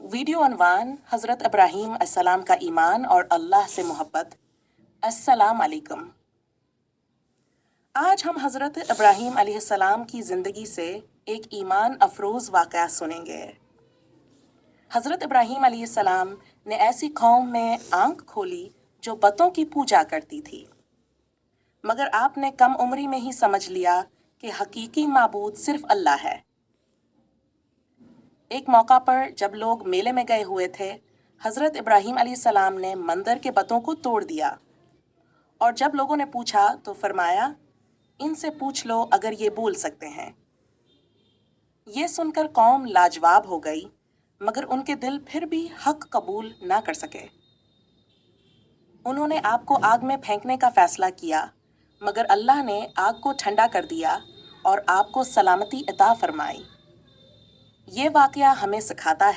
Video अनवान हज़रत इब्राहीम अस्सलाम का ईमान और अल्लाह से मोहब्बत। अस्सलाम अलैकुम। आज हम हज़रत इब्राहीम अलैहिस्सलाम की ज़िंदगी से एक ईमान अफरोज़ वाक़या सुनेंगे। हज़रत इब्राहीम अलैहिस्सलाम ने ऐसी कौम में आंख खोली जो बतों की पूजा करती थी, मगर आपने कम उम्री में ही समझ लिया कि हकीकी माबूद सिर्फ अल्लाह है। एक मौका पर जब लोग मेले में गए हुए थे, हज़रत इब्राहीम अलैहिस्सलाम ने मंदिर के बतों को तोड़ दिया, और जब लोगों ने पूछा तो फरमाया, इनसे पूछ लो अगर ये बोल सकते हैं। ये सुनकर कौम लाजवाब हो गई, मगर उनके दिल फिर भी हक कबूल ना कर सके। उन्होंने आग को आग में फेंकने का फैसला किया, मगर अल्लाह ने आग को ठंडा कर दिया और आपको सलामती अता फरमाई। ये वाक़या हमें सिखाता है